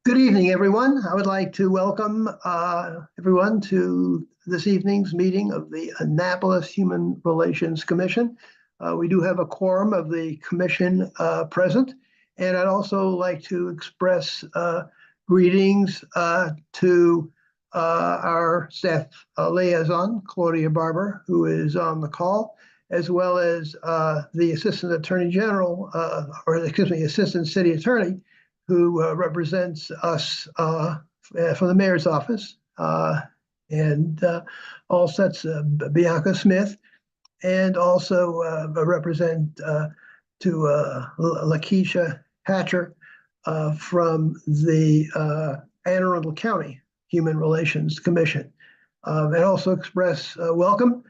Good evening, everyone. I would like to welcome everyone to this evening's meeting of the Annapolis Human Relations Commission. We do have a quorum of the commission present, and I'd also like to express greetings to our staff liaison, Claudia Barber, who is on the call, as well as the Assistant Attorney General, Assistant City Attorney, who represents us from the mayor's office, and all sets Bianca Smith, and also represent to Lakeisha Hatcher from the Anne Arundel County Human Relations Commission. And also express welcome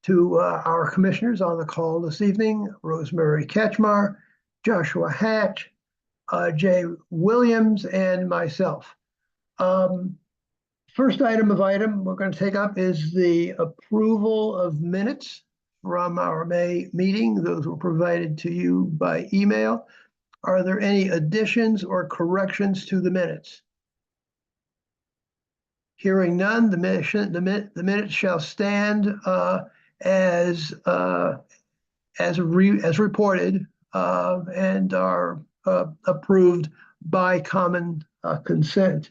to our commissioners on the call this evening: Rosemary Ketchmar, Joshua Hatch, Jay Williams, and myself. First item we're going to take up is the approval of minutes from our May meeting. Those were provided to you by email. Are there any additions or corrections to the minutes? Hearing none, the minutes shall stand as reported and are approved by common consent.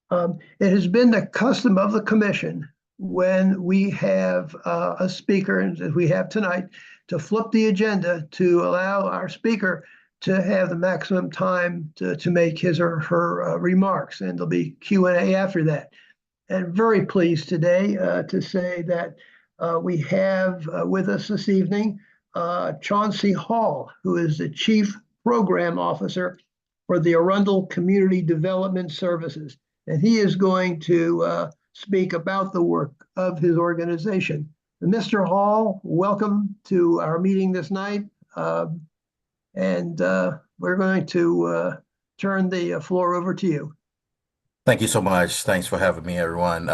It has been the custom of the commission, when we have a speaker, as we have tonight, to flip the agenda to allow our speaker to have the maximum time to make his or her remarks, and there'll be Q&A after that. And very pleased today to say that we have with us this evening Chauncey Hall, who is the Chief Program Officer for the Arundel Community Development Services. And he is going to speak about the work of his organization. Mr. Hall, welcome to our meeting this night. And we're going to turn the floor over to you. Thank you so much. Thanks for having me, everyone.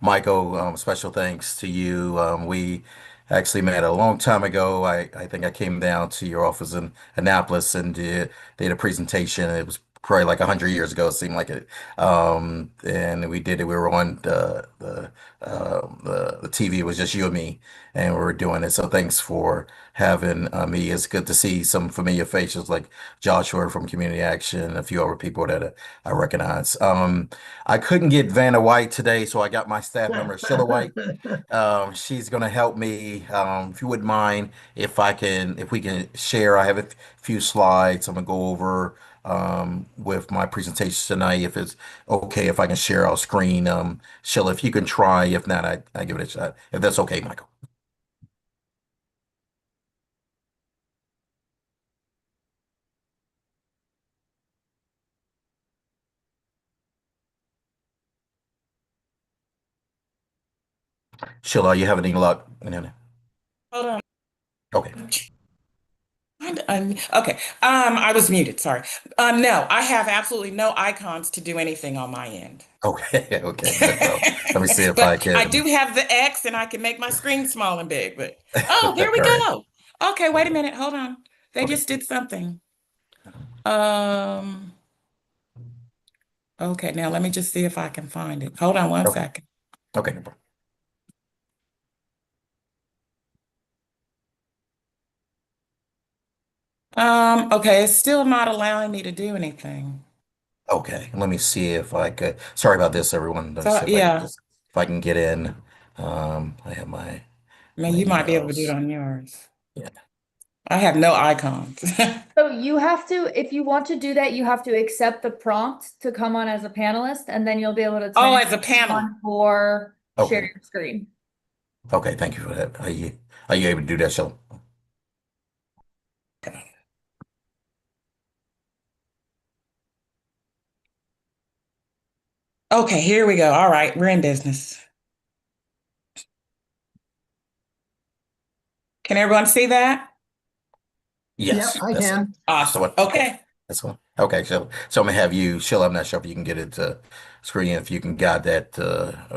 Michael, special thanks to you. We actually met a long time ago. I think I came down to your office in Annapolis and did a presentation. It was probably like 100 years ago, it seemed like it. And we did it. We were on the TV. It was just you and me, and we were doing it. So thanks for having me. It's good to see some familiar faces like Joshua from Community Action, a few other people that I recognize. I couldn't get Vanna White today, so I got my staff member, Sheila White. She's gonna help me. If you wouldn't mind, if we can share, I have a few slides. I'm gonna go over with my presentation tonight. If it's okay, if I can share our screen, Sheila, if you can try. If not, I give it a shot. If that's okay, Michael. Sheila, are you having any luck? Hold on. Okay. Okay. I was muted. Sorry. No, I have absolutely no icons to do anything on my end. Okay. Okay. No problem. Let me see if I But I can. do have the X and I can make my screen small and big, but there we All right. go. Okay, wait a minute. Hold on. They Okay. just did something. Um, okay, now let me just see if I can find it. Hold on one Okay. second. Okay. No problem. Okay, it's still not allowing me to do anything. Okay. Let me see if I could. Sorry about this, everyone. Let's So see yeah, if I can get in. I have I mean my you might be able to do it emails. on yours. Yeah. I have no icons. So you have to, if you want to do that, you have to accept the prompt to come on as a panelist, and then you'll be able to Oh, turn as a panel. on or share Okay. your screen. Okay. Thank you for that. Are you able to do that, Sheila? Okay, here we go. All right, we're in business. Can everyone see that? Yep, Yes. I That's can. Awesome. what. Okay. That's one. Okay, so I'm gonna have you, Sheila, I'm not sure if you can get it to screen, if you can guide that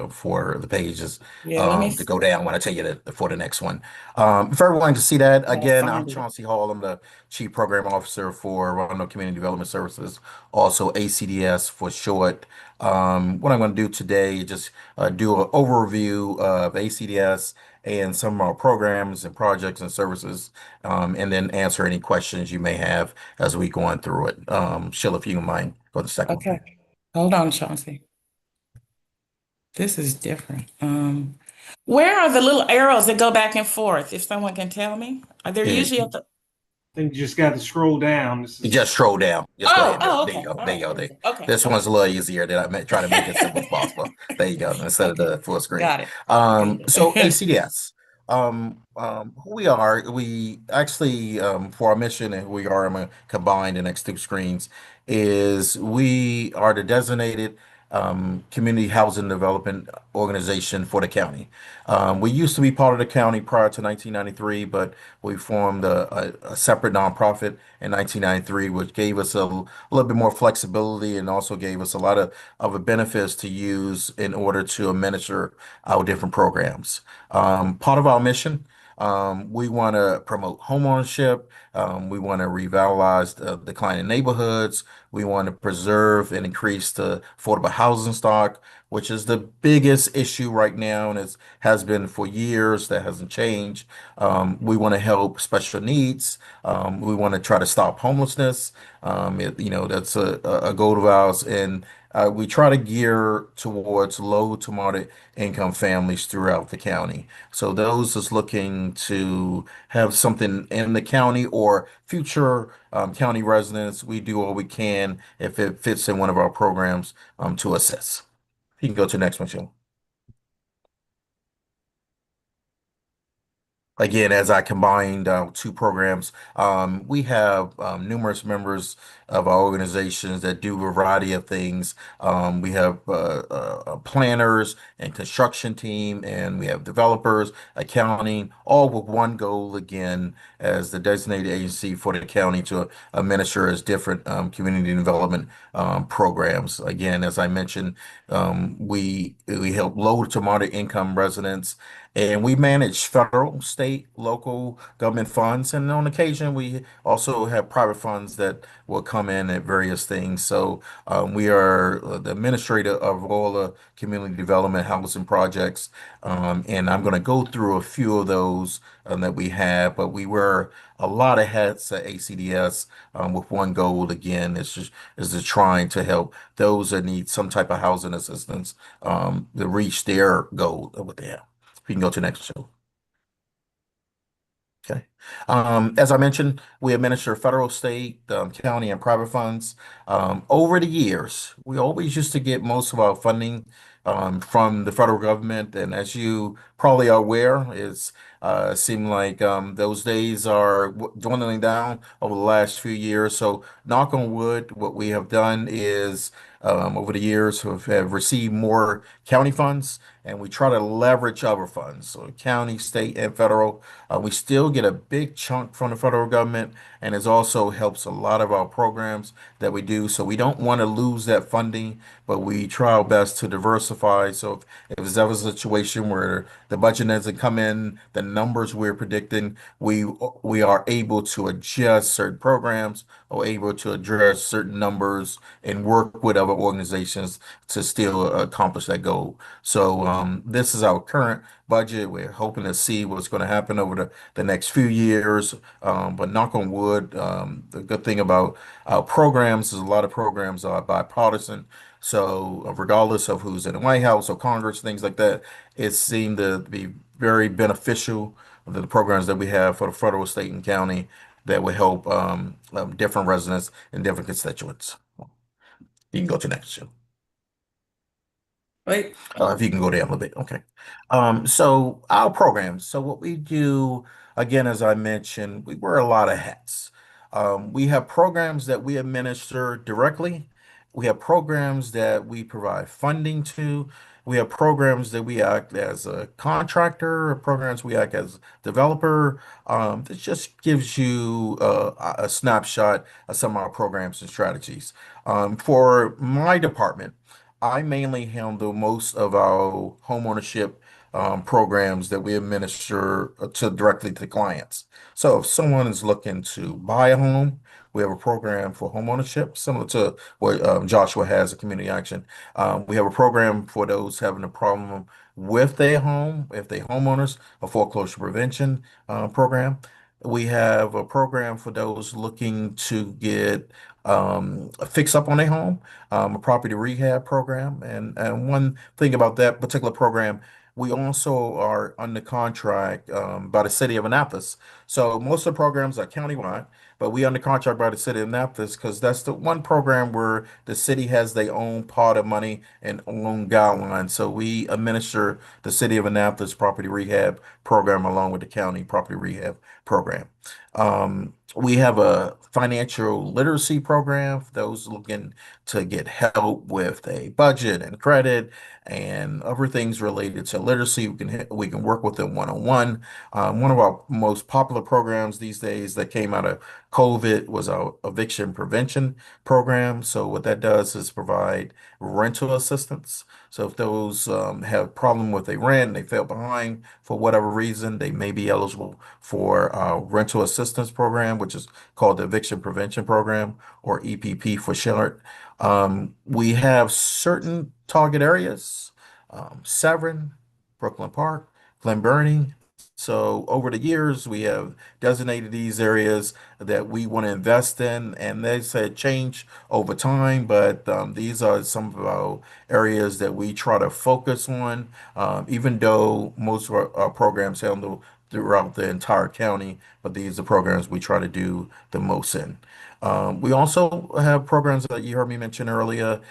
for the pages Yeah, let me to go down when I tell you that for the next one. If everyone can see that, try to again, I'm find it. Chauncey Hall. I'm the Chief Program Officer for Roanoke Community Development Services, also ACDS for short. What I'm going to do today is just do an overview of ACDS and some of our programs and projects and services, and then answer any questions you may have as we going through it. Sheila, if you don't mind, go to the second one. Okay, hold on, Chauncey. This is different. Where are the little arrows that go back and forth? If someone can tell me, are they Yeah, usually at the? Think you just got to scroll down. This you is just scroll down. Just go Oh, ahead. oh, There you okay. go. All There you right, go. There. perfect. Okay, This okay, one's a little easier. Try to make it simple as possible. There you go. Instead of okay. the full screen. Got it. So Good. ACDS. Who we are, we actually, for our mission and who we are, I'm gonna combine the next two screens, is we are the designated community housing development organization for the county. We used to be part of the county prior to 1993, but we formed a separate nonprofit in 1993, which gave us a little bit more flexibility and also gave us a lot of other benefits to use in order to administer our different programs. Part of our mission, we want to promote homeownership. We want to revitalize the declining neighborhoods. We want to preserve and increase the affordable housing stock, which is the biggest issue right now, and it has been for years. That hasn't changed. We want to help special needs. We want to try to stop homelessness. That's a goal of ours, and we try to gear towards low to moderate income families throughout the county. So those is looking to have something in the county or future county residents, we do all we can if it fits in one of our programs to assist. You can go to the next one, Sheila. Again, as I combined two programs, we have numerous members of our organizations that do a variety of things. We have planners and construction team, and we have developers, accounting, all with one goal again as the designated agency for the county to administer as different community development programs. Again, as I mentioned, we help low to moderate income residents and we manage federal, state, local government funds. And on occasion, we also have private funds that will come in at various things. So we are the administrator of all the community development housing projects. And I'm going to go through a few of those that we have, but we wear a lot of hats at ACDS with one goal again, is to trying to help those that need some type of housing assistance to reach their goal of what they have. We can go to the next show. Okay. As I mentioned, we administer federal, state, county, and private funds. Over the years, we always used to get most of our funding from the federal government, and as you probably are aware, it's seemed like those days are dwindling down over the last few years. So, knock on wood, what we have done is over the years have received more county funds, and we try to leverage other funds, so county, state, and federal. We still get a big chunk from the federal government, and it also helps a lot of our programs that we do. So we don't want to lose that funding, but we try our best to diversify. So if there's ever a situation where the budget doesn't come in, the numbers we're predicting, we are able to adjust certain programs or able to address certain numbers and work with other organizations to still accomplish that goal. So this is our current budget. We're hoping to see what's going to happen over the next few years. But knock on wood, the good thing about our programs is a lot of programs are bipartisan. So regardless of who's in the White House or Congress, things like that, it seemed to be very beneficial, the programs that we have for the federal, state, and county that will help different residents and different constituents. You can go to next. Wait. If you can go down a little bit. Okay. So our programs. So what we do, again, as I mentioned, we wear a lot of hats. We have programs that we administer directly. We have programs that we provide funding to, We have programs that we act as a contractor, programs we act as developer. This just gives you a snapshot of some of our programs and strategies. For my department, I mainly handle most of our homeownership programs that we administer to directly to clients. So if someone is looking to buy a home, we have a program for homeownership, similar to what Joshua has, a community action. We have a program for those having a problem with their home, if they homeowners, a foreclosure prevention program. We have a program for those looking to get a fix up on their home, a property rehab program. And one thing about that particular program, we also are under contract by the city of Annapolis. So most of the programs are countywide, but we under contract by the city of Annapolis because that's the one program where the city has their own pot of money and own guidelines. So we administer the city of Annapolis property rehab program along with the county property rehab program. We have a financial literacy program for those looking to get help with a budget and credit and other things related to literacy. We can work with them one-on-one. One of our most popular programs these days that came out of COVID was our eviction prevention program. So what that does is provide rental assistance. So if those have problem with their rent, they fell behind for whatever reason, they may be eligible for a rental assistance program, which is called the Eviction Prevention Program, or EPP for short. We have certain target areas, Severn, Brooklyn Park, Glen Burnie. So over the years, we have designated these areas that we want to invest in, and they said change over time, but these are some of our areas that we try to focus on, even though most of our programs handle throughout the entire county, but these are programs we try to do the most in. We also have programs that you heard me mention earlier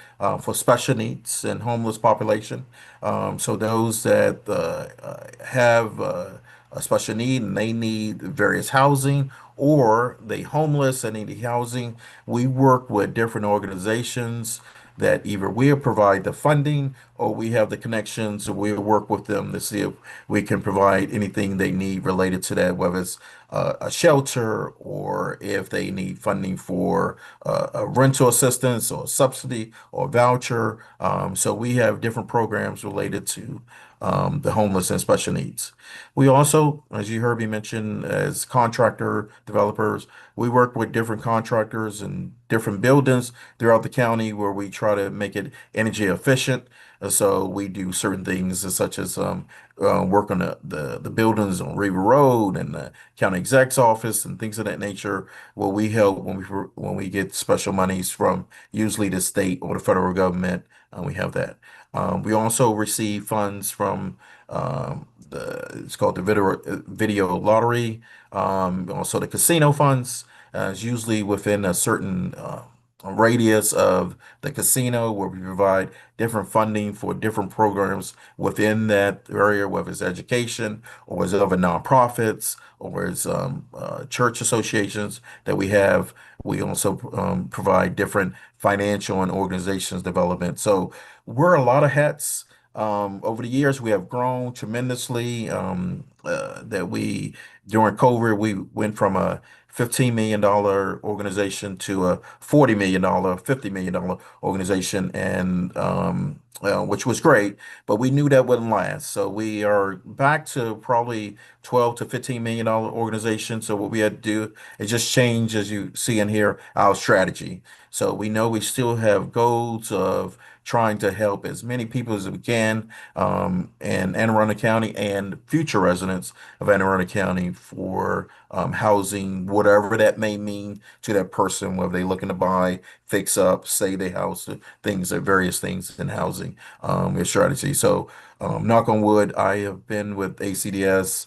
for special needs and homeless population. So those that have a special need and they need various housing, or they homeless and need housing, we work with different organizations that either we'll provide the funding or we have the connections, or we'll work with them to see if we can provide anything they need related to that, whether it's a shelter or if they need funding for a rental assistance or subsidy or voucher. So we have different programs related to the homeless and special needs. We also, as you heard me mention, as contractor developers, we work with different contractors and different buildings throughout the county where we try to make it energy efficient. So we do certain things such as work on the buildings on River Road and the county exec's office and things of that nature, where we help when we get special monies from usually the state or the federal government. We have that. We also receive funds from it's called the video lottery, also the casino funds. It's usually within a certain radius of the casino where we provide different funding for different programs within that area, whether it's education or it's other nonprofits or it's church associations that we have. We also provide different financial and organizations development. So we're a lot of hats. Over the years, we have grown tremendously. That we During COVID, we went from a $15 million organization to a $40 million, $50 million organization, and which was great, but we knew that wouldn't last. So we are back to probably 12 to $15 million organization. So what we had to do is just change, as you see in here, our strategy. So we know we still have goals of trying to help as many people as we can in Anne Arundel County and future residents of Anne Arundel County for housing, whatever that may mean to that person, whether they're looking to buy, fix up, save their house, things, various things in housing strategy. So knock on wood, I have been with ACDS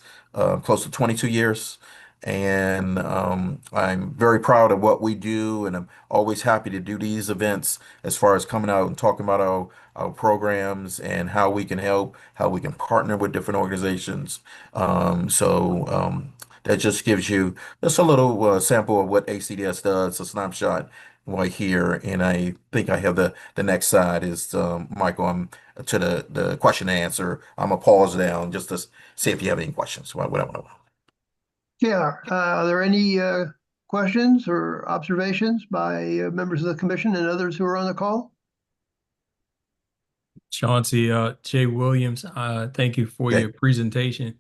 close to 22 years. And I'm very proud of what we do, and I'm always happy to do these events as far as coming out and talking about our programs and how we can help, how we can partner with different organizations. That just gives you just a little sample of what ACDS does, a snapshot. right here, and I think I have the next slide is Michael. I'm to the question and answer. I'm gonna pause down just to see if you have any questions. Whatever. Yeah, are there any questions or observations by members of the commission and others who are on the call? Chauncey, Jay Williams, thank you for Okay. your presentation.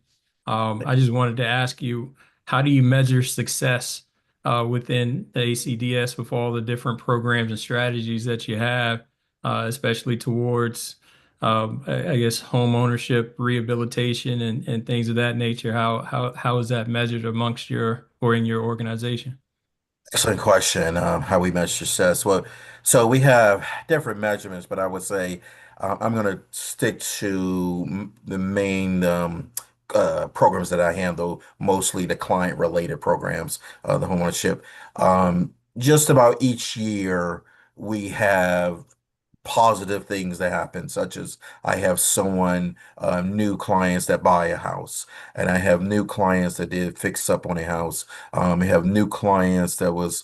I just wanted to ask you, how do you measure success within the ACDS with all the different programs and strategies that you have, especially towards, I guess, home ownership, rehabilitation, and things of that nature? How is that measured amongst your or in your organization? Excellent question. How we measure success? Well, so we have different measurements, but I would say I'm going to stick to the main programs that I handle, mostly the client-related programs, the homeownership. Just about each year, we have positive things that happen, such as I have new clients that buy a house, and I have new clients that did fix up on a house. I have new clients that was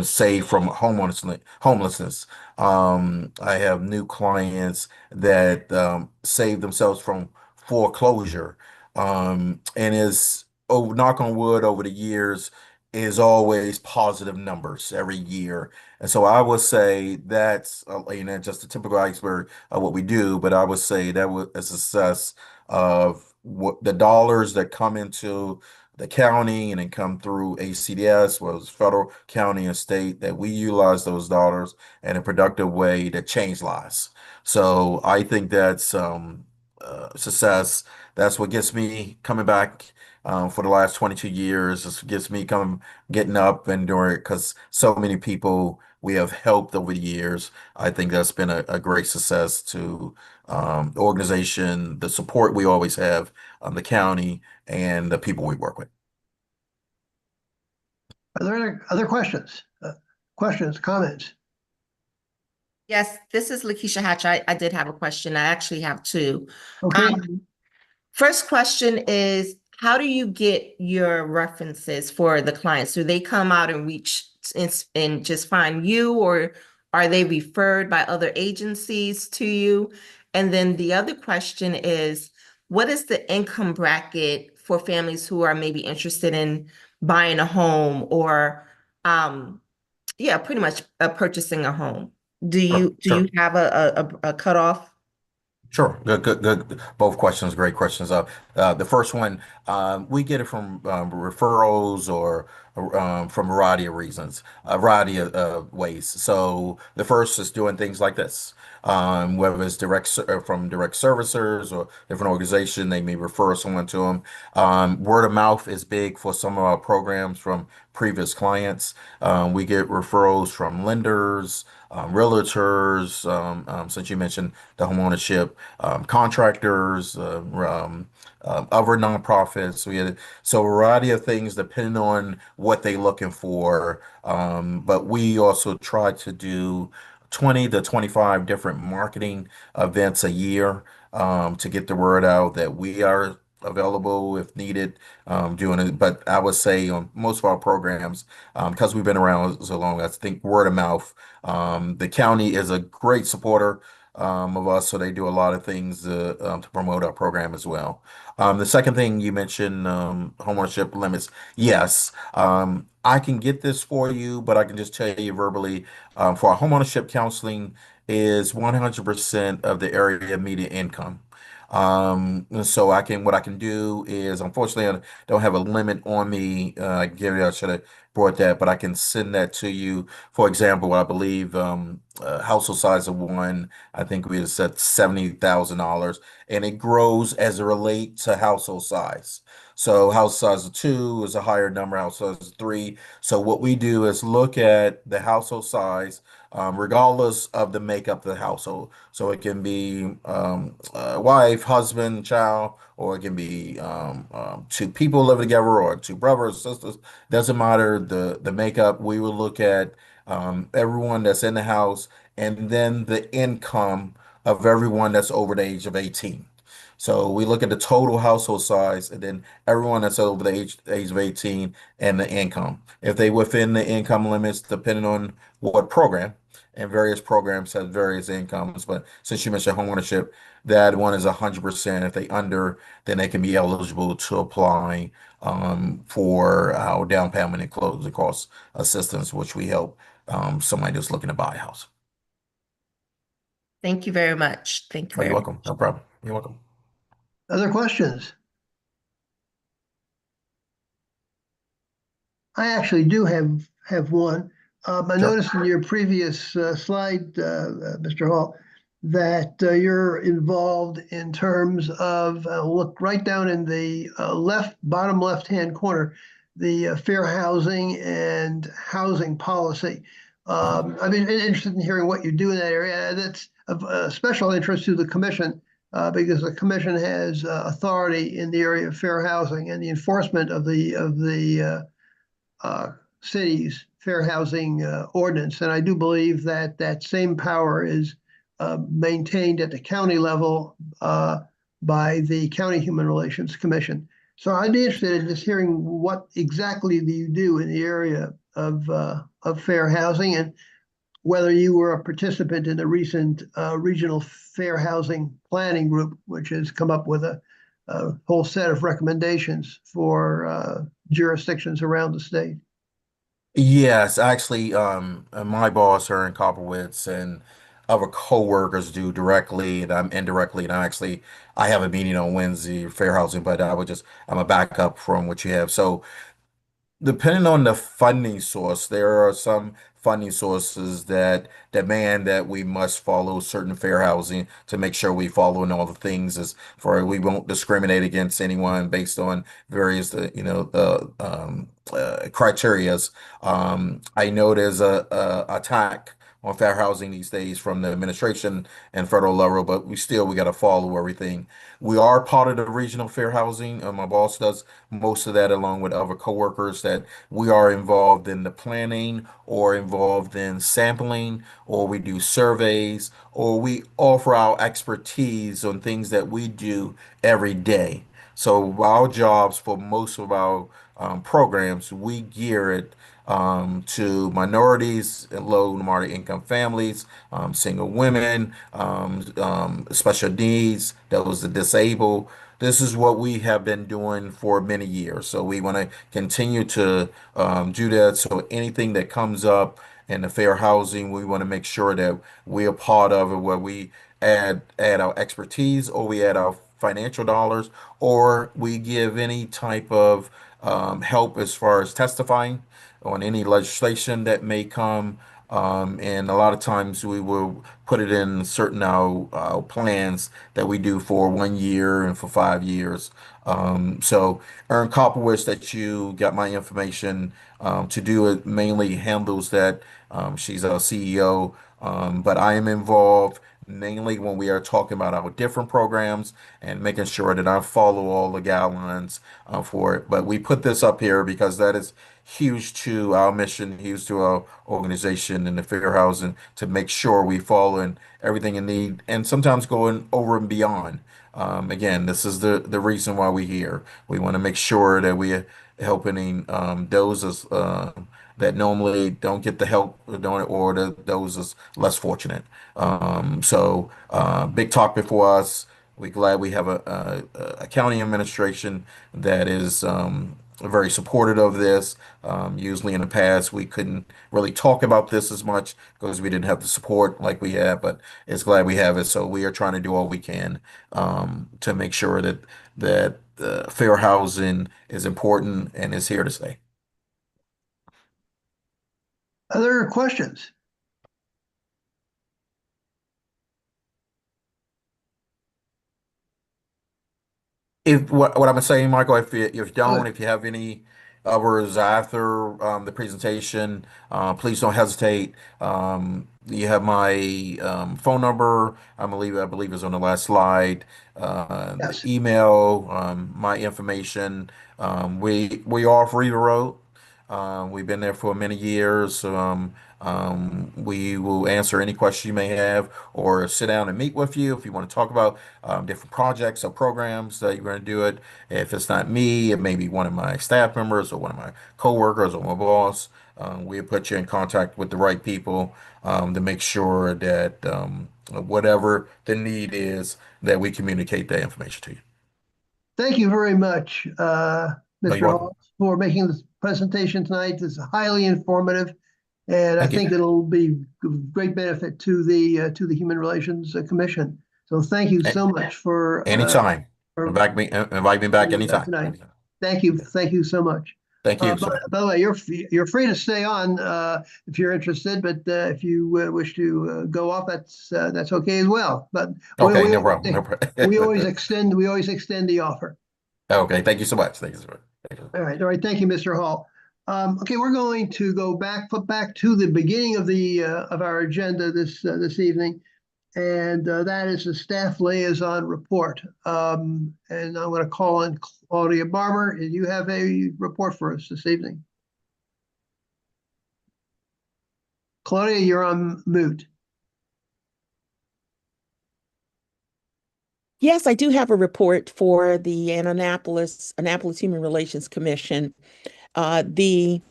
saved from homelessness. I have new clients that saved themselves from foreclosure. And is oh, knock on wood, over the years is always positive numbers every year. And so I would say that's just a typical iceberg of what we do, but I would say that was a success of what the dollars that come into the county and then come through ACDS, was federal, county, and state, that we utilize those dollars in a productive way that change lives. So I think that's success. That's what gets me coming back for the last 22 years. This gets me getting up and doing it because so many people we have helped over the years. I think that's been a great success to the organization, the support we always have, the county, and the people we work with. Are there any other questions? Questions, comments? Yes, this is Lakeisha Hatch. I did have a question. I actually have two. Okay, First question is, how do you get your references for the clients? Do they come out and and just find you, or are they referred by other agencies to you? And then the other question is, what is the income bracket for families who are maybe interested in buying a home or, yeah, pretty much purchasing a home? Do you Sure. have a cutoff? Sure. Good. Both questions, great questions. The first one, we get it from referrals or from a variety of reasons, a variety of ways. So the first is doing things like this, whether it's from direct servicers or different organization, they may refer someone to them. Word of mouth is big for some of our programs from previous clients. We get referrals from lenders, realtors, since you mentioned the homeownership, contractors, other nonprofits. We had so a variety of things depending on what they're looking for. But we also try to do 20 to 25 different marketing events a year to get the word out that we are available if needed, doing it. But I would say on most of our programs, because we've been around so long, I think word of mouth. The county is a great supporter of us, so they do a lot of things to promote our program as well. The second thing you mentioned, homeownership limits. Yes, I can get this for you, but I can just tell you verbally, for our homeownership counseling is 100% of the area median income. So what I can do is, unfortunately, I don't have a limit on me. Gary, I should have brought that, but I can send that to you. For example, I believe household size of one, I think we set $70,000, and it grows as it relates to household size. So house size of two is a higher number, house size of three. So what we do is look at the household size, regardless of the makeup of the household. So it can be wife, husband, child, or it can be two people living together, or two brothers, sisters. Doesn't matter the makeup. We will look at everyone that's in the house, and then the income of everyone that's over the age of 18. So we look at the total household size and then everyone that's over the age of 18 and the income. If they within the income limits, depending on what program, and various programs have various incomes. But since you mentioned homeownership, that one is 100%. If they under, then they can be eligible to apply for our down payment and closing cost assistance, which we help somebody that's looking to buy a house. Thank you very much. Thank you Oh, you're very welcome. No problem. You're welcome. Other questions? I actually do have one. I Sure. noticed in your previous slide, Mr. Hall, that you're involved in terms of, look right down in the bottom left-hand corner, the fair housing and housing policy. I've been interested in hearing what you do in that area. That's of special interest to the commission because the commission has authority in the area of fair housing and the enforcement of the city's fair housing ordinance. And I do believe that that same power is maintained at the county level by the County Human Relations Commission. So I'd be interested in just hearing what exactly do you do in the area of fair housing and whether you were a participant in the recent regional fair housing planning group, which has come up with a whole set of recommendations for jurisdictions around the state. Yes, actually, my boss, her in Copperwoods, and other coworkers do directly, and I'm indirectly, and I have a meeting on Wednesday, fair housing, but I'm a backup from what you have. So depending on the funding source, there are some funding sources that demand that we must follow certain fair housing to make sure we follow in all the things as for we won't discriminate against anyone based on various criterias. I know there's a attack on fair housing these days from the administration and federal level, but we got to follow everything. We are part of the regional fair housing. My boss does most of that along with other coworkers that we are involved in the planning or involved in sampling or we do surveys or we offer our expertise on things that we do every day. So our jobs for most of our programs, we gear it to minorities and low and moderate income families, single women, special needs, those that disabled. This is what we have been doing for many years. So we want to continue to do that. So anything that comes up in the fair housing, we want to make sure that we are part of it, where we add our expertise or we add our financial dollars or we give any type of help as far as testifying on any legislation that may come. And a lot of times we will put it in certain our plans that we do for 1 year and for 5 years. So Erin Kopowitz, that you got my information to do it, mainly handles that. She's our CEO, but I am involved mainly when we are talking about our different programs and making sure that I follow all the guidelines for it. But we put this up here because that is huge to our mission, huge to our organization and the fair housing to make sure we follow in everything in need and sometimes going over and beyond. Again, this is the reason why we're here. We want to make sure that we're helping those that normally don't get the help or those is less fortunate. Big talk before us. We're glad we have a county administration that is very supportive of this. Usually in the past, we couldn't really talk about this as much because we didn't have the support like we have, but it's glad we have it. So we are trying to do all we can to make sure that fair housing is important and is here to stay. Other questions? If what I'm saying, Michael, if you don't, if you have any others after the presentation, please don't hesitate. You have my phone number. I believe it's on the last slide. The Yes. email, my information. We are free to road. We've been there for many years. We will answer any questions you may have or sit down and meet with you if you want to talk about different projects or programs that you're going to do it. If it's not me, it may be one of my staff members or one of my coworkers or my boss. We'll put you in contact with the right people to make sure that whatever the need is, that we communicate that information to you. Thank you very much, you're Mr. welcome. Hall, for making this presentation tonight. It's highly informative, and I Thank you. think it'll be of great benefit to the Human Relations Commission. So thank you so much for Anytime. Invite me back anytime. tonight. Thank you so much. Thank you, sir. By the way, you're free to stay on if you're interested, but if you wish to go off, that's okay as well. But Okay, no problem. No problem. we always extend the offer. Okay, thank you so much. Thank you, sir. Thank you. All right. Thank you, Mr. Hall. Okay, we're going to go flip back to the beginning of our agenda this evening, and that is the staff liaison report. And I'm going to call on Claudia Barber. Do you have a report for us this evening? Claudia, you're on mute. Yes, I do have a report for the Annapolis Human Relations Commission. The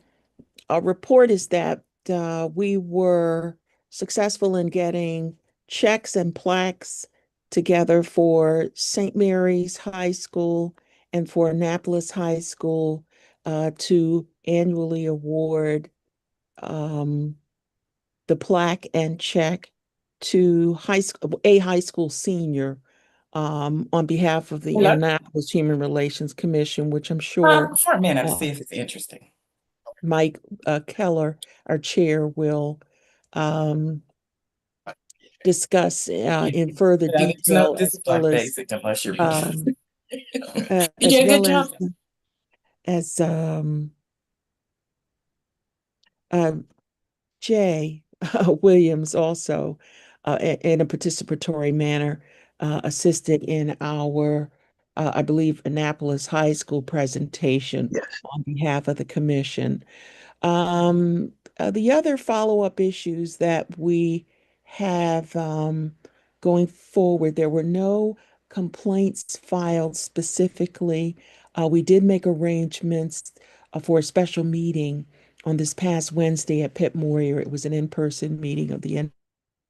report is that we were successful in getting checks and plaques together for St. Mary's High School and for Annapolis High School to annually award the plaque and check to a high school senior on behalf of the Hello? Annapolis Human Relations Commission, which I'm sure For a minute, see if it's interesting. Mike Keller, our chair, will discuss in further But I need to know detail, this is as well like as basic unless you're. as You did a good well job. as Jay Williams also in a participatory manner assisted in our I believe Annapolis High School presentation Yes. on behalf of the commission. The other follow-up issues that we have going forward, there were no complaints filed specifically. We did make arrangements for a special meeting on this past Wednesday at Pitt Moyer. It was an in-person meeting of the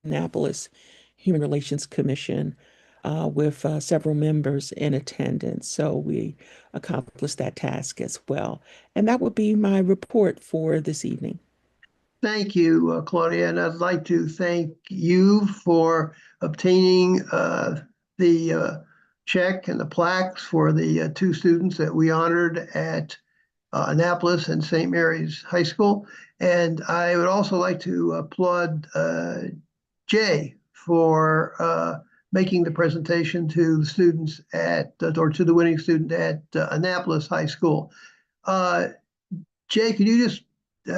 Annapolis Human Relations Commission with several members in attendance. So we accomplished that task as well. And that would be my report for this evening. Thank you, Claudia, and I'd like to thank you for obtaining the check and the plaques for the two students that we honored at Annapolis and St. Mary's High School. And I would also like to applaud Jay for making the presentation to the students or to the winning student at Annapolis High School. Jay, could you just,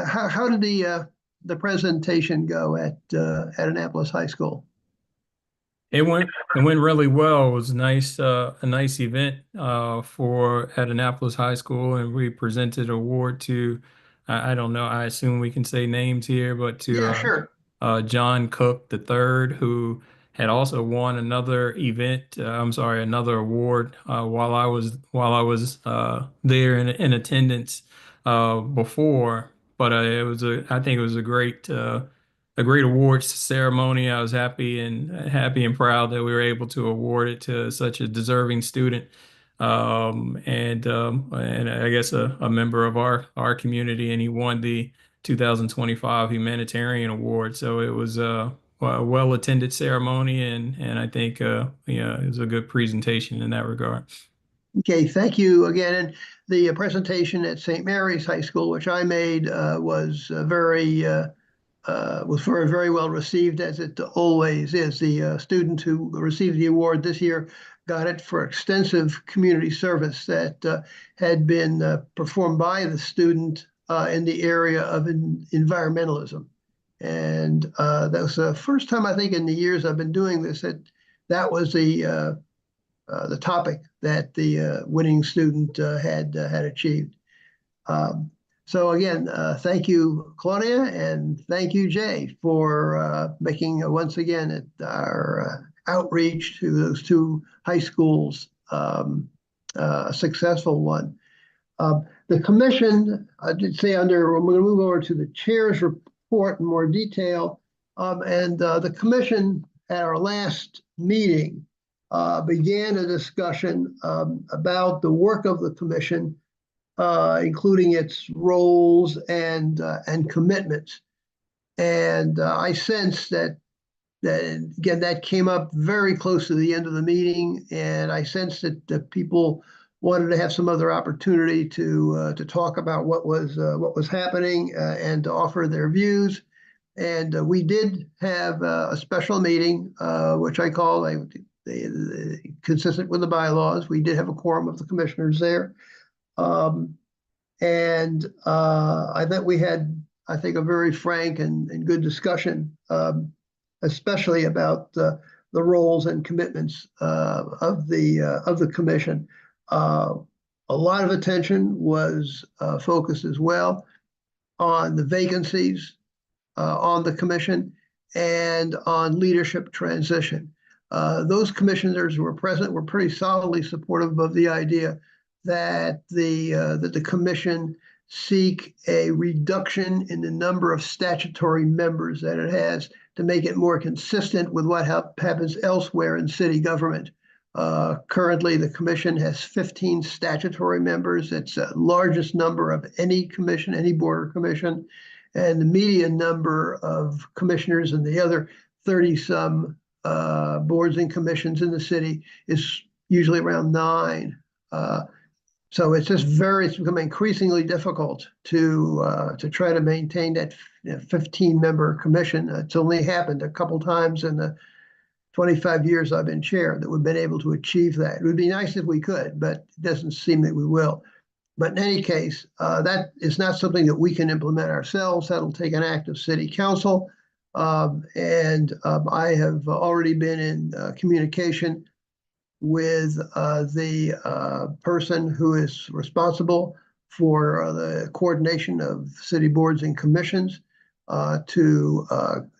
how did the presentation go at Annapolis High School? It went really well. It was nice, a nice event at Annapolis High School, and we presented an award to I don't know, I assume we can say names here, but to Yeah, sure. John Cook III, who had also won another another award while I was there in attendance before. But I think it was a great awards ceremony. I was happy and proud that we were able to award it to such a deserving student, and I guess a member of our community, and he won the 2025 Humanitarian Award. So it was a well-attended ceremony, and I think it was a good presentation in that regard. Okay, thank you again. And the presentation at St. Mary's High School, which I made, was very well received, as it always is. The student who received the award this year got it for extensive community service that had been performed by the student in the area of environmentalism. And that was the first time, I think, in the years I've been doing this, that was the topic that the winning student had achieved. So again, thank you, Claudia, and thank you, Jay, for making once again our outreach to those two high schools a successful one. The commission, I did say I'm going to move over to the chair's report in more detail. The commission at our last meeting began a discussion about the work of the commission, including its roles and commitments. And I sense that again, that came up very close to the end of the meeting, and I sensed that people wanted to have some other opportunity to talk about what was happening and to offer their views. And we did have a special meeting, which I call consistent with the bylaws. We did have a quorum of the commissioners there. I think we had, I think, a very frank and good discussion, especially about the roles and commitments of the commission. A lot of attention was focused as well on the vacancies on the commission and on leadership transition. Those commissioners who were present were pretty solidly supportive of the idea that the commission seek a reduction in the number of statutory members that it has to make it more consistent with what happens elsewhere in city government. Currently, the commission has 15 statutory members. It's the largest number of any commission, any board or commission. And the median number of commissioners in the other 30-some boards and commissions in the city is usually around 9. So it's becoming increasingly difficult to try to maintain that 15-member commission. It's only happened a couple times in the 25 years I've been chair that we've been able to achieve that. It would be nice if we could, but it doesn't seem that we will. But in any case, that is not something that we can implement ourselves. That'll take an act of city council. I have already been in communication with the person who is responsible for the coordination of city boards and commissions to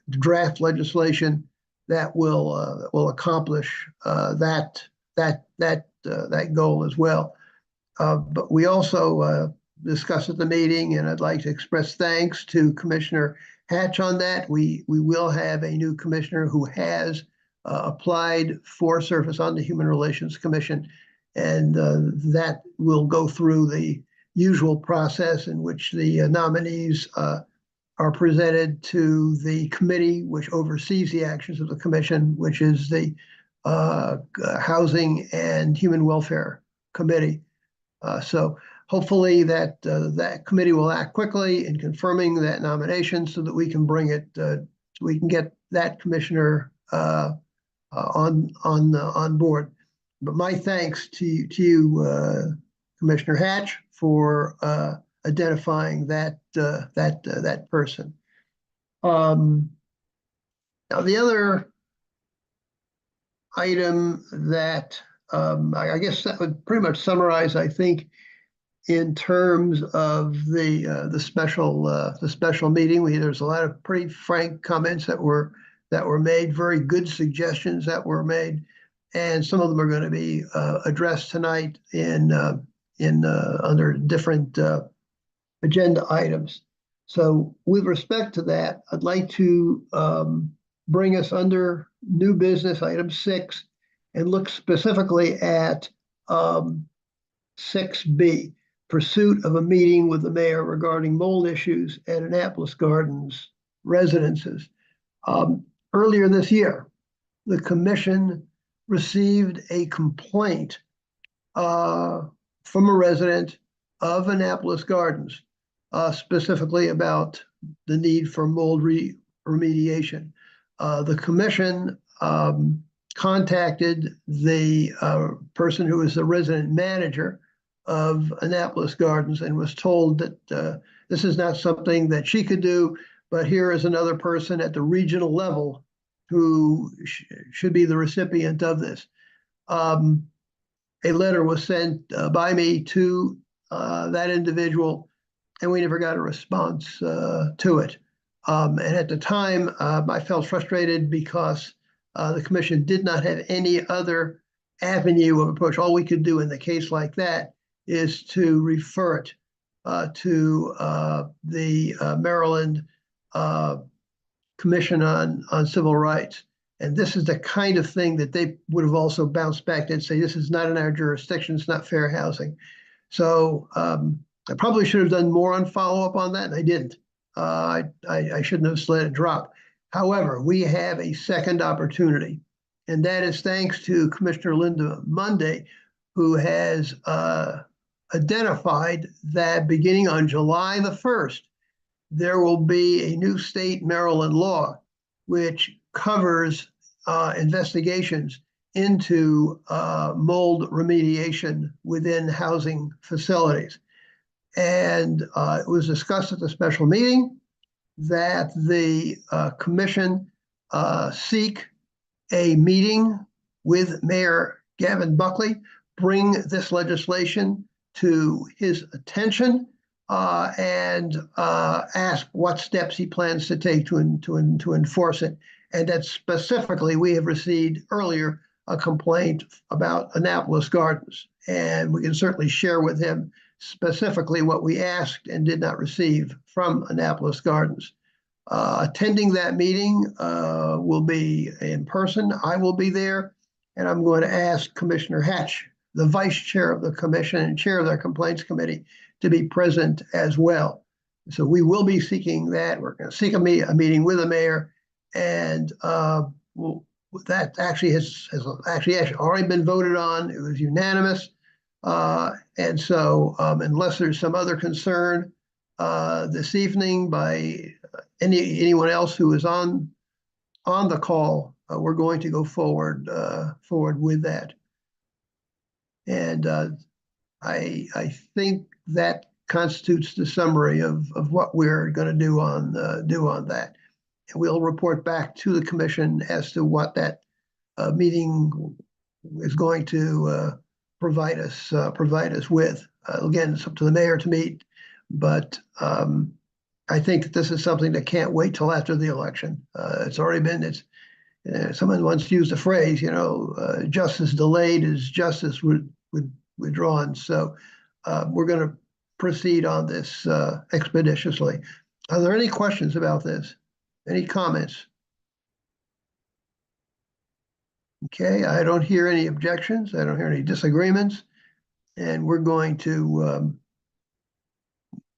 draft legislation that will accomplish that goal as well. But we also discussed at the meeting, and I'd like to express thanks to Commissioner Hatch on that. We will have a new commissioner who has applied for service on the Human Relations Commission, and that will go through the usual process in which the nominees are presented to the committee which oversees the actions of the commission, which is the Housing and Human Welfare Committee. So hopefully that committee will act quickly in confirming that nomination so that we can bring it, so we can get that commissioner on board. But my thanks to you, Commissioner Hatch, for identifying that person. Now the other item that I guess that would pretty much summarize, I think, in terms of the special meeting. There's a lot of pretty frank comments that were made, very good suggestions that were made, and some of them are going to be addressed tonight in under different agenda items. So with respect to that, I'd like to bring us under new business item 6 and look specifically at 6B, pursuit of a meeting with the mayor regarding mold issues at Annapolis Gardens residences. Earlier this year, the commission received a complaint from a resident of Annapolis Gardens, specifically about the need for mold remediation. The commission contacted the person who is the resident manager of Annapolis Gardens and was told that this is not something that she could do, but here is another person at the regional level who should be the recipient of this. A letter was sent by me to that individual and we never got a response to it. And at the time, I felt frustrated because the commission did not have any other avenue of approach. All we could do in the case like that is to refer it to the Maryland Commission on Civil Rights. And this is the kind of thing that they would have also bounced back and say, this is not in our jurisdiction, it's not fair housing. So I probably should have done more on follow-up on that, and I didn't. I shouldn't have just let it drop. However, we have a second opportunity, and that is thanks to Commissioner Linda Monday, who has identified that beginning on July the 1st, there will be a new state Maryland law which covers investigations into mold remediation within housing facilities. And it was discussed at the special meeting that the commission seek a meeting with Mayor Gavin Buckley, bring this legislation to his attention, and ask what steps he plans to take to enforce it. And that specifically, we have received earlier a complaint about Annapolis Gardens, and we can certainly share with him specifically what we asked and did not receive from Annapolis Gardens. Attending that meeting will be in person. I will be there, and I'm going to ask Commissioner Hatch, the vice chair of the commission and chair of the complaints committee, to be present as well. So we will be seeking that. We're going to seek a meeting with the mayor, and that actually has already been voted on. It was unanimous. And so unless there's some other concern this evening by anyone else who is on the call, we're going to go forward with that. And I think that constitutes the summary of what we're going to do on that. And we'll report back to the commission as to what that meeting is going to provide us with. Again, it's up to the mayor to meet, but I think that this is something that can't wait till after the election. It's already been, someone once used the phrase, justice delayed is justice withdrawn. So we're going to proceed on this expeditiously. Are there any questions about this? Any comments? Okay, I don't hear any objections. I don't hear any disagreements. And we're going to,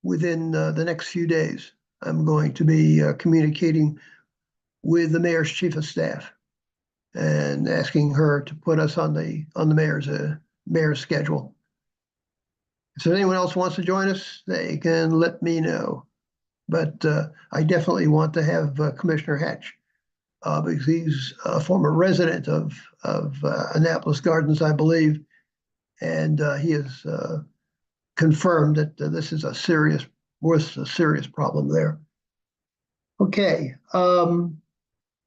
within the next few days, I'm going to be communicating with the mayor's chief of staff and asking her to put us on the mayor's schedule. So if anyone else wants to join us, they can let me know. But I definitely want to have Commissioner Hatch because he's a former resident of Annapolis Gardens, I believe, and he has confirmed that this is a serious problem there. Okay, the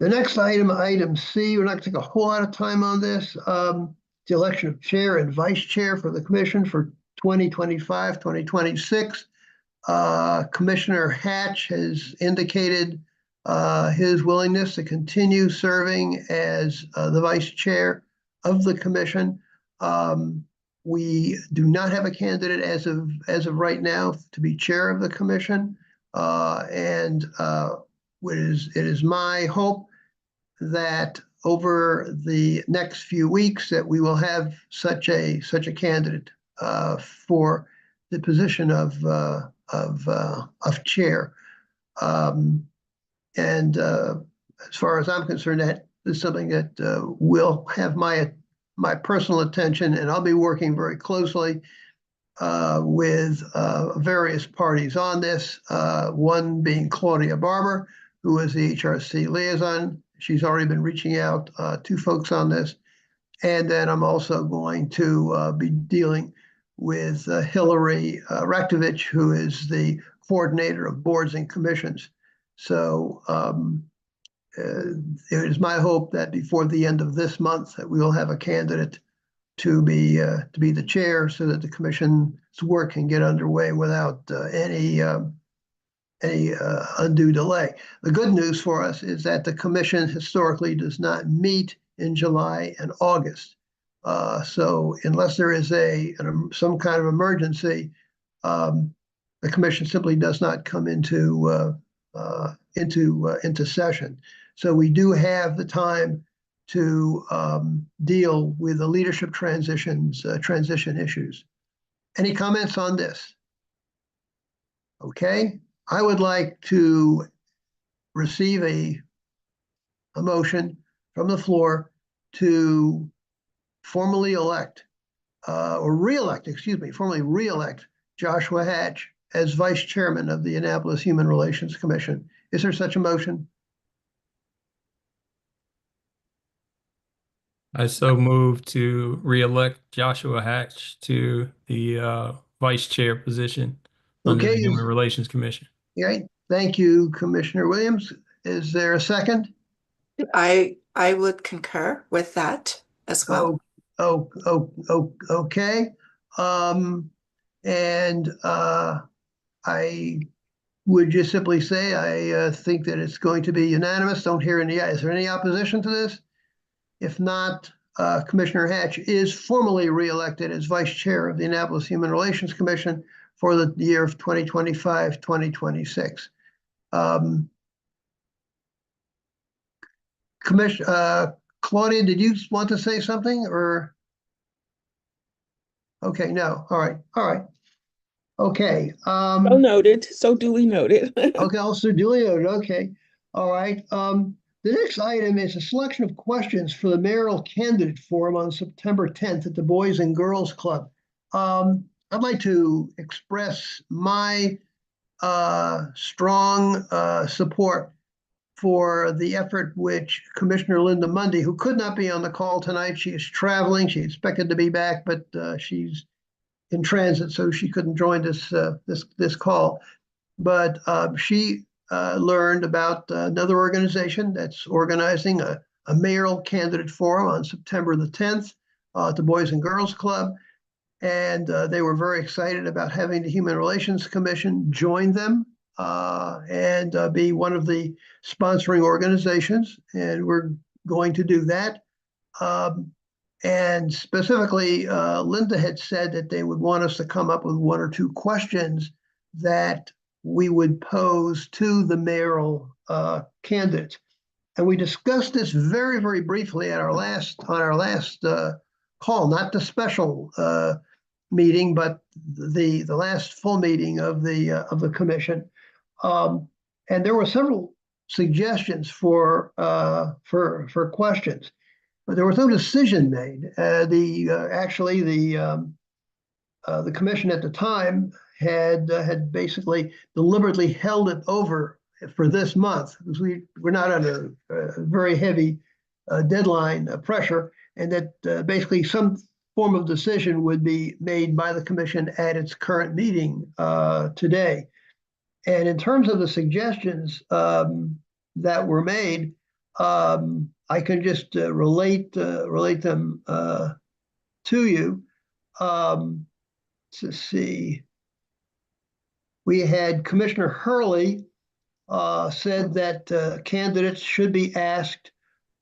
next item C, we're not going to take a whole lot of time on this. The election of chair and vice chair for the commission for 2025, 2026. Commissioner Hatch has indicated his willingness to continue serving as the vice chair of the commission. We do not have a candidate as of right now to be chair of the commission, and it is my hope that over the next few weeks that we will have such a candidate for the position of chair. And as far as I'm concerned, that is something that will have my personal attention, and I'll be working very closely with various parties on this, one being Claudia Barber, who is the HRC liaison. She's already been reaching out to folks on this. And then I'm also going to be dealing with Hillary Raktovich, who is the coordinator of boards and commissions. So it is my hope that before the end of this month that we will have a candidate to be the chair so that the commission's work can get underway without any undue delay. The good news for us is that the commission historically does not meet in July and August. So unless there is some kind of emergency, the commission simply does not come into session. So we do have the time to deal with the leadership transition issues. Any comments on this? Okay, I would like to receive a motion from the floor to formally elect or re-elect, formally re-elect Joshua Hatch as vice chairman of the Annapolis Human Relations Commission. Is there such a motion? I so move to re-elect Joshua Hatch to the vice chair position under the Okay, Human Relations Commission. Okay, thank you, Commissioner Williams. Is there a second? I would concur with that as well. Okay. I would just simply say I think that it's going to be unanimous. Don't hear any. Is there any opposition to this? If not, Commissioner Hatch is formally reelected as vice chair of the Annapolis Human Relations Commission for the year of 2025-2026. Claudia, did you want to say something or? Okay, no. All right. Okay. So noted. So duly noted. Okay, also duly noted. Okay. All right. The next item is a selection of questions for the mayoral candidate forum on September 10th at the Boys and Girls Club. I'd like to express my strong support for the effort which Commissioner Linda Mundy, who could not be on the call tonight, she is traveling. She expected to be back, but she's in transit, so she couldn't join this call. But she learned about another organization that's organizing a mayoral candidate forum on September the 10th at the Boys and Girls Club. And they were very excited about having the Human Relations Commission join them and be one of the sponsoring organizations. And we're going to do that. And specifically, Linda had said that they would want us to come up with one or two questions that we would pose to the mayoral candidates. And we discussed this very, very briefly at our last call, not the special meeting, but the last full meeting of the commission. And there were several suggestions for questions, but there was no decision made. Actually, the commission at the time had basically deliberately held it over for this month because we're not under very heavy deadline pressure, and that basically some form of decision would be made by the commission at its current meeting today. And in terms of the suggestions that were made, I can just relate them to you. To see, we had Commissioner Hurley said that candidates should be asked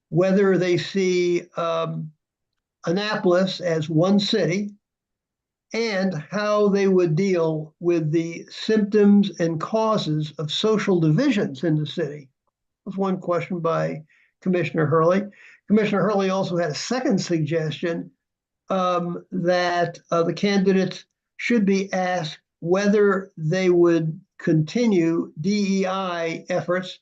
whether they see Annapolis as one city and how they would deal with the symptoms and causes of social divisions in the city. That was one question by Commissioner Hurley. Commissioner Hurley also had a second suggestion that the candidates should be asked whether they would continue DEI efforts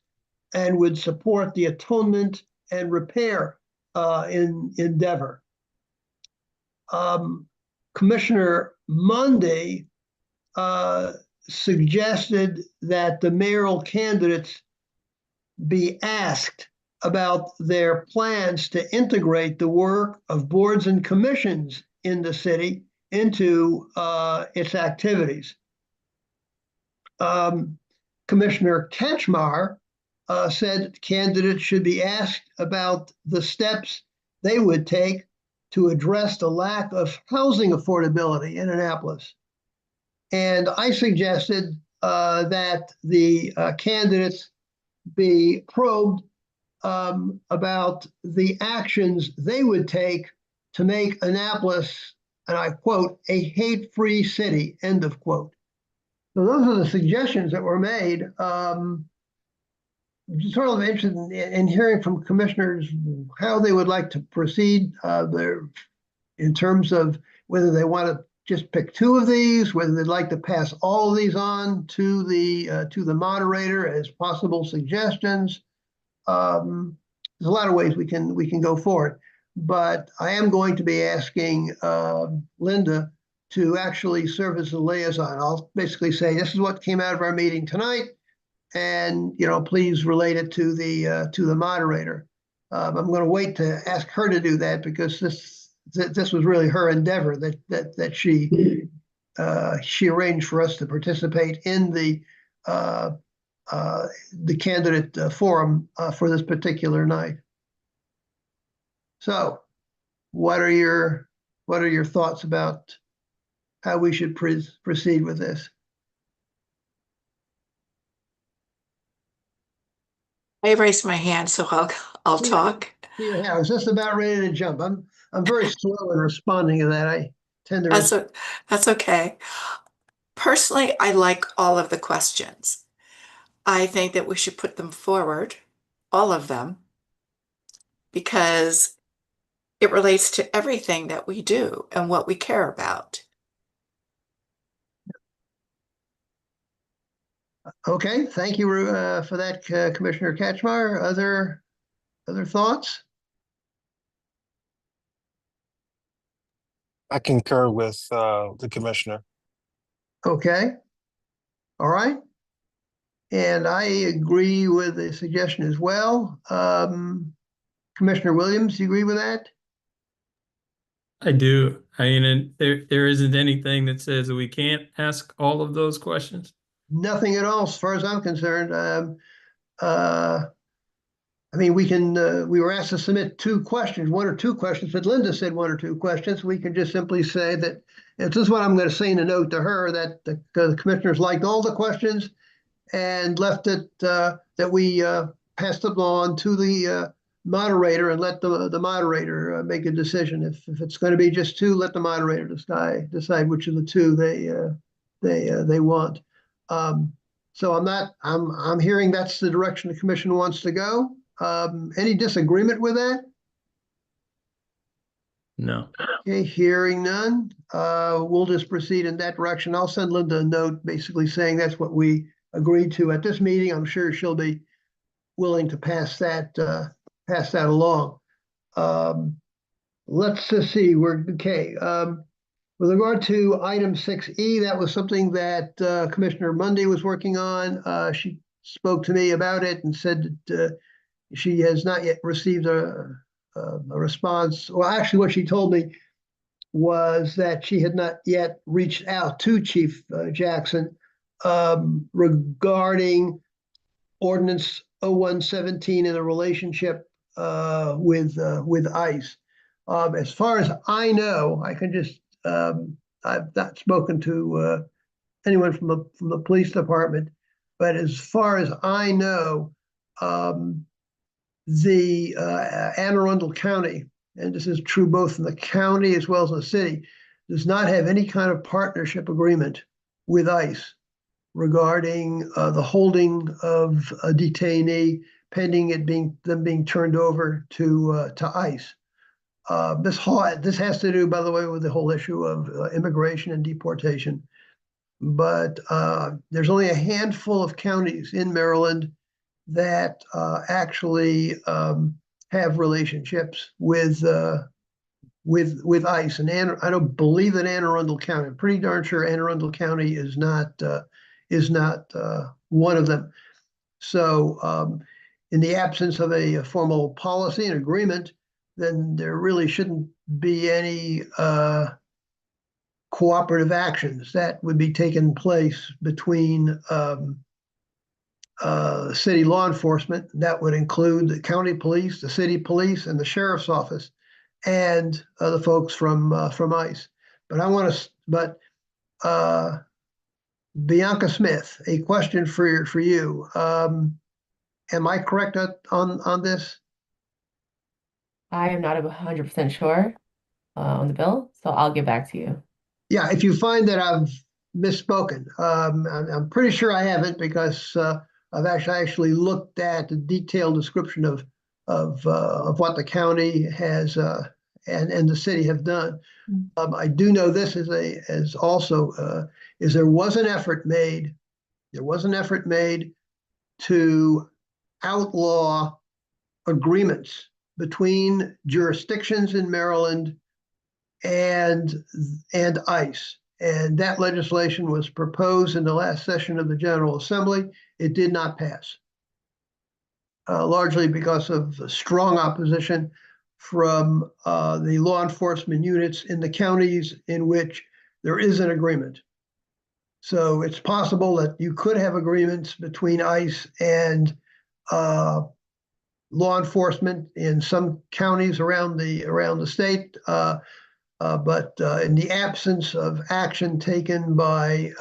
and would support the atonement and repair endeavor. Commissioner Mundy suggested that the mayoral candidates be asked about their plans to integrate the work of boards and commissions in the city into its activities. Commissioner Ketchmar said candidates should be asked about the steps they would take to address the lack of housing affordability in Annapolis. And I suggested that the candidates be probed about the actions they would take to make Annapolis, and I quote, a hate-free city, end of quote. So those are the suggestions that were made. Sort of interested in hearing from commissioners how they would like to proceed in terms of whether they want to just pick two of these, whether they'd like to pass all of these on to the moderator as possible suggestions. There's a lot of ways we can go forward, but I am going to be asking Linda to actually serve as a liaison. I'll basically say, this is what came out of our meeting tonight, and please relate it to the moderator. I'm going to wait to ask her to do that because this was really her endeavor that she arranged for us to participate in the candidate forum for this particular night. So, what are your thoughts about how we should proceed with this? I raised my hand, so I'll talk. Yeah, I was just about ready to jump. I'm very slow in responding to that. I tend to. That's okay. Personally, I like all of the questions. I think that we should put them forward, all of them, because it relates to everything that we do and what we care about. Okay, thank you for that, Commissioner Ketchmar. Other thoughts? I concur with the commissioner. Okay. All right. And I agree with the suggestion as well. Commissioner Williams, do you agree with that? I do. I mean, there isn't anything that says that we can't ask all of those questions. Nothing at all, as far as I'm concerned. I mean, we were asked to submit one or two questions, but Linda said one or two questions. We can just simply say that, and this is what I'm going to say in a note to her, that the commissioners liked all the questions and left it that we passed them on to the moderator and let the moderator make a decision. If it's going to be just two, let the moderator decide which of the two they want. So I'm hearing that's the direction the commission wants to go. Any disagreement with that? No. Okay, hearing none. We'll just proceed in that direction. I'll send Linda a note basically saying that's what we agreed to at this meeting. I'm sure she'll be willing to pass that along. Let's just see. We're okay. With regard to item 6E, that was something that Commissioner Mundy was working on. She spoke to me about it and said that she has not yet received a response. Well, actually, what she told me was that she had not yet reached out to Chief Jackson regarding Ordinance 0117 in a relationship with ICE. As far as I know, I can just I've not spoken to anyone from the police department, but as far as I know, the Anne Arundel County, and this is true both in the county as well as in the city, does not have any kind of partnership agreement with ICE regarding the holding of a detainee pending them being turned over to ICE. This has to do, by the way, with the whole issue of immigration and deportation. But there's only a handful of counties in Maryland that actually have relationships with ICE. And I don't believe that Anne Arundel County. I'm pretty darn sure Anne Arundel County is not one of them. So in the absence of a formal policy and agreement, then there really shouldn't be any cooperative actions that would be taking place between city law enforcement. That would include the county police, the city police, and the sheriff's office, and the folks from ICE. But I want to, Bianca Smith, a question for you. Am I correct on this? I am not 100% sure on the bill, so I'll get back to you. Yeah, if you find that I've misspoken, I'm pretty sure I haven't, because I've actually looked at the detailed description of what the county has and the city have done. I do know this is there was an effort made. There was an effort made to outlaw agreements between jurisdictions in Maryland and ICE. And that legislation was proposed in the last session of the General Assembly. It did not pass, largely because of strong opposition from the law enforcement units in the counties in which there is an agreement. So it's possible that you could have agreements between ICE and law enforcement in some counties around the state, but in the absence of action taken by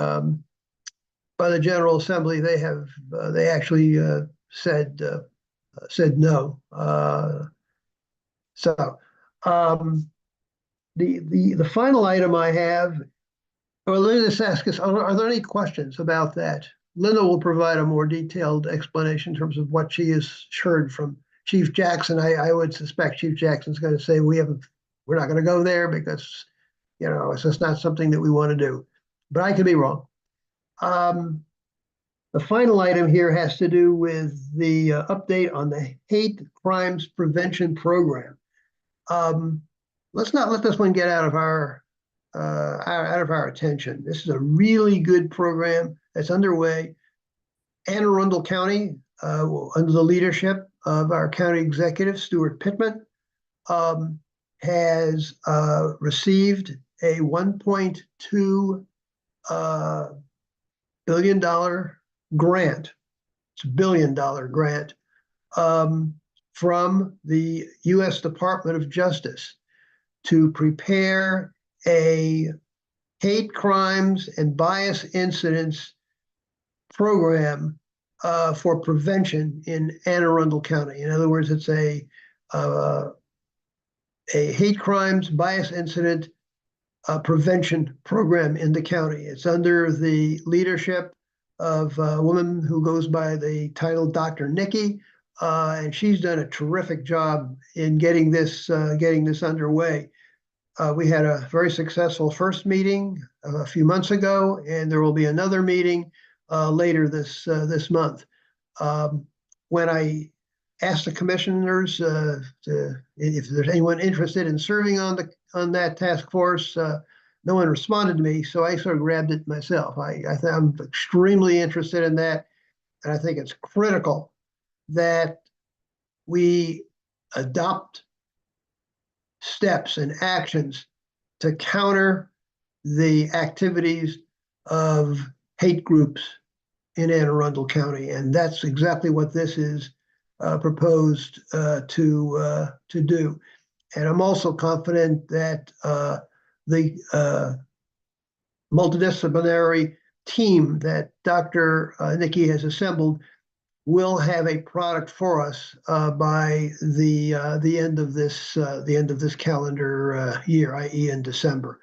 the General Assembly, they actually said no. The final item I have, or let me just ask us, are there any questions about that? Linda will provide a more detailed explanation in terms of what she has heard from Chief Jackson. I would suspect Chief Jackson's going to say we're not going to go there because, it's just not something that we want to do. But I could be wrong. The final item here has to do with the update on the Hate Crimes Prevention Program. Let's not let this one get out of our attention. This is a really good program that's underway. Anne Arundel County, under the leadership of our county executive, Stuart Pittman, has received a $1.2 billion grant. It's a $1 billion grant from the U.S. Department of Justice to prepare a hate crimes and bias incidents program for prevention in Anne Arundel County. In other words, it's a hate crimes bias incident prevention program in the county. It's under the leadership of a woman who goes by the title Dr. Nikki, and she's done a terrific job in getting this underway. We had a very successful first meeting a few months ago, and there will be another meeting later this month. When I asked the commissioners if there's anyone interested in serving on that task force, no one responded to me, so I sort of grabbed it myself. I'm extremely interested in that, and I think it's critical that we adopt steps and actions to counter the activities of hate groups in Anne Arundel County, and that's exactly what this is proposed to do. And I'm also confident that the multidisciplinary team that Dr. Nikki has assembled will have a product for us by the end of this calendar year, i.e. in December.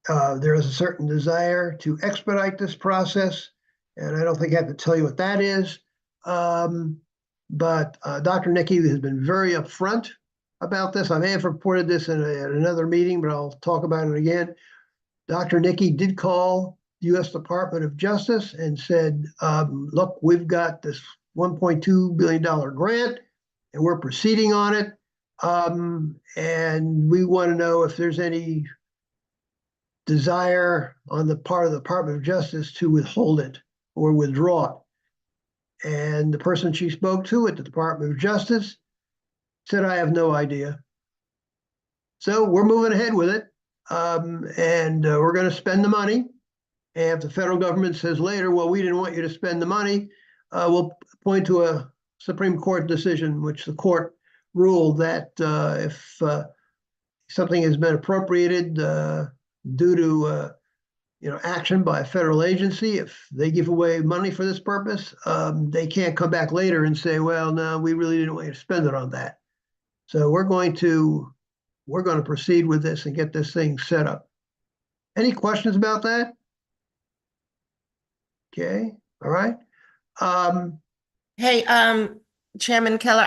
There is a certain desire to expedite this process, and I don't think I have to tell you what that is. But Dr. Nikki has been very upfront about this. I may have reported this at another meeting, but I'll talk about it again. Dr. Nikki did call the U.S. Department of Justice and said, look, we've got this $1.2 billion grant and we're proceeding on it. And we want to know if there's any desire on the part of the Department of Justice to withhold it or withdraw it. And the person she spoke to at the Department of Justice said, I have no idea. So we're moving ahead with it. And we're going to spend the money. And if the federal government says later, well, we didn't want you to spend the money, we'll point to a Supreme Court decision, which the court ruled that if something has been appropriated due to action by a federal agency. If they give away money for this purpose, they can't come back later and say, well, no, we really didn't want you to spend it on that. So we're going to proceed with this and get this thing set up. Any questions about that? Okay, all right. Hey, Chairman Keller,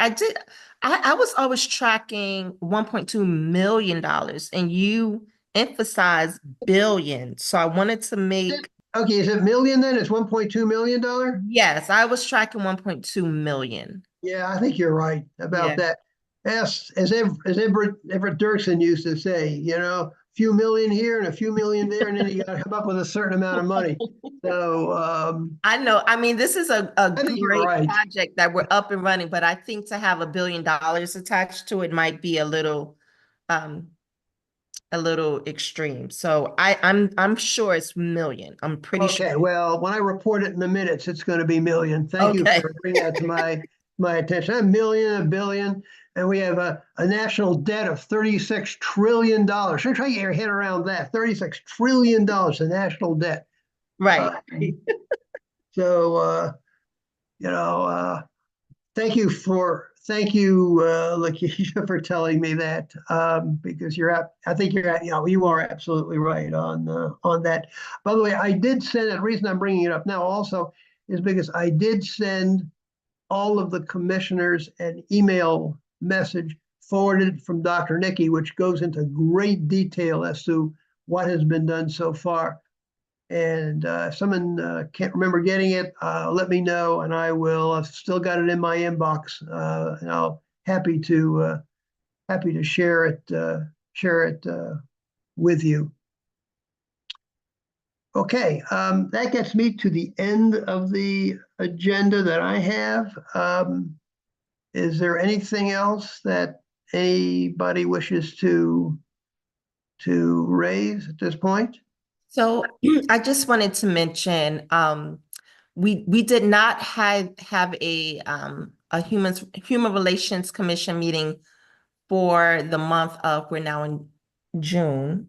I was always tracking $1.2 million and you emphasized billion. So I wanted to make, Okay, is it million then? It's $1.2 million? yes, I was tracking 1.2 million. Yeah, I think you're right about Yeah. that. As Everett Dirksen used to say, a few million here and a few million there, and then you got to come up with a certain amount of money. So I know, I mean, this is a think you're great right. project that we're up and running, but I think to have $1 billion attached to it might be a little extreme. So I'm sure it's million. I'm pretty sure. Okay, well, when I report it in the minutes, it's going to be million. Thank you Okay. for bringing that to my attention. A million, a billion, and we have a national debt of $36 trillion. So try to get your head around that. $36 trillion, a national debt. Right. So, thank you, Lakeisha, for telling me that, because I think you are absolutely right on that. By the way, I did send, the reason I'm bringing it up now also is because I did send all of the commissioners an email message forwarded from Dr. Nikki, which goes into great detail as to what has been done so far. And if someone can't remember getting it, let me know, and I will. I've still got it in my inbox, and I'll happy to share it with you. Okay, that gets me to the end of the agenda that I have. Is there anything else that anybody wishes to raise at this point? So I just wanted to mention, we did not have a human relations commission meeting for the month of, we're now in June,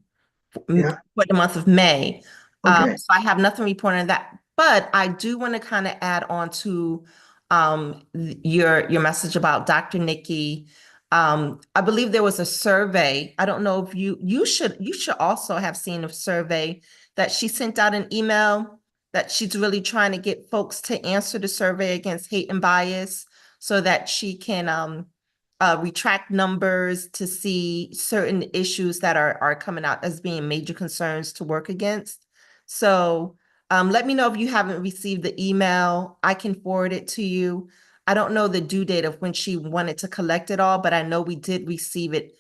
Yeah. for the month of May. Okay. So I have nothing reporting on that, but I do want to kind of add on to your message about Dr. Nikki. I believe there was a survey. I don't know if you should also have seen a survey that she sent out an email that she's really trying to get folks to answer the survey against hate and bias so that she can retract numbers to see certain issues that are coming out as being major concerns to work against. So let me know if you haven't received the email. I can forward it to you. I don't know the due date of when she wanted to collect it all, but I know we did receive it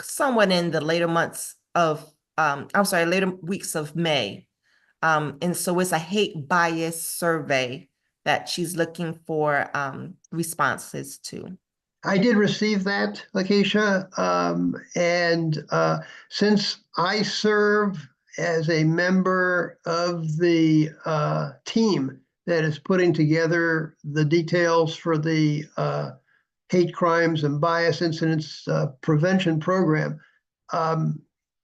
somewhat in the later later weeks of May. And so it's a hate bias survey that she's looking for responses to. I did receive that, Lakeisha, and since I serve as a member of the team that is putting together the details for the hate crimes and bias incidents prevention program,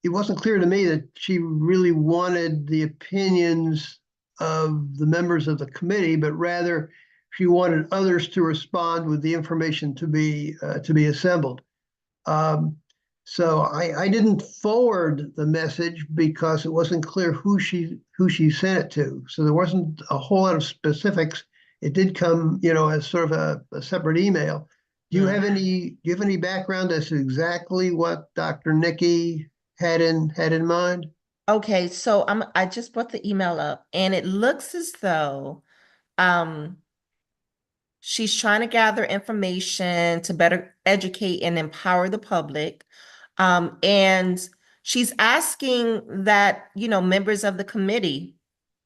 it wasn't clear to me that she really wanted the opinions of the members of the committee, but rather she wanted others to respond with the information to be assembled. So I didn't forward the message because it wasn't clear who she sent it to. So there wasn't a whole lot of specifics. It did come, as sort of a separate email. Do you have any background as to exactly what Dr. Nikki had in mind? Okay, so I just brought the email up and it looks as though she's trying to gather information to better educate and empower the public. And she's asking that, members of the committee,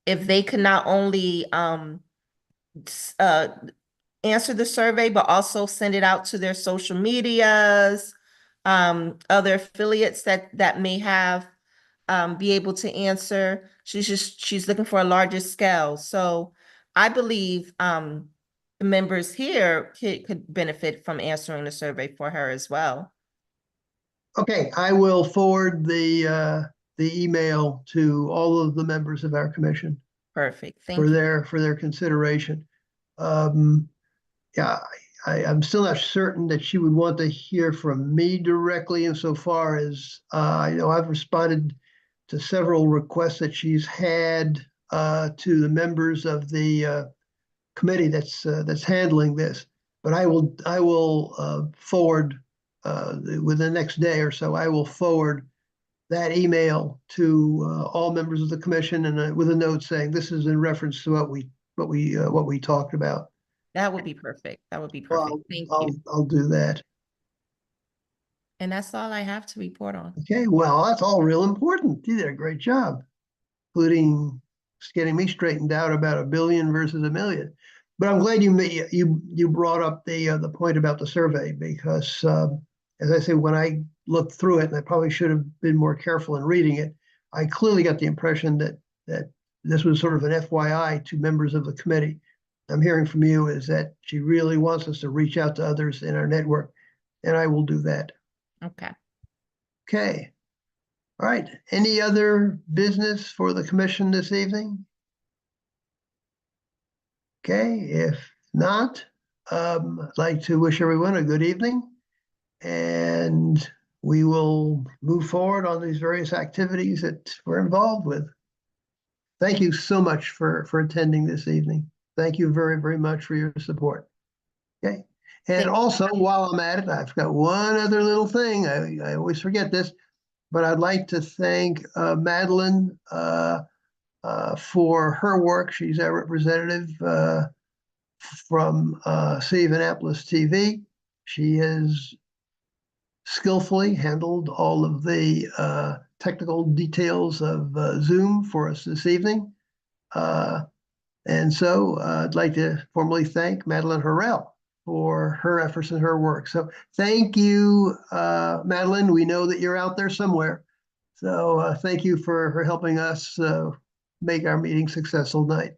if they could not only answer the survey, but also send it out to their social medias, other affiliates that may have be able to answer. She's looking for a larger scale. So I believe the members here could benefit from answering the survey for her as well. Okay, I will forward the email to all of the members of our commission Perfect. Thank for you. their consideration. Yeah, I'm still not certain that she would want to hear from me directly insofar as I've responded to several requests that she's had to the members of the committee that's handling this. But I will forward within the next day or so. I will forward that email to all members of the commission and with a note saying this is in reference to what we talked about. That would be perfect. That would be perfect. Well, Thank I'll you. I'll do that. And that's all I have to report on. Okay, well, that's all real important. You did a great job, including getting me straightened out about $1 billion versus $1 million. But I'm glad you brought up the point about the survey because, as I say, when I looked through it, and I probably should have been more careful in reading it, I clearly got the impression that this was sort of an FYI to members of the committee. I'm hearing from you is that she really wants us to reach out to others in our network, and I will do that. Okay. Okay. All right. Any other business for the commission this evening? Okay, if not, I'd like to wish everyone a good evening, and we will move forward on these various activities that we're involved with. Thank you so much for attending this evening. Thank you very, very much for your support. Okay. And also, while I'm at it, I've got one other little thing. I always forget this, but I'd like to thank Madeline for her work. She's our representative from City of Annapolis TV. She has skillfully handled all of the technical details of Zoom for us this evening. And so I'd like to formally thank Madeline Harrell for her efforts and her work. So thank you, Madeline. We know that you're out there somewhere. So thank you for helping us make our meeting successful tonight.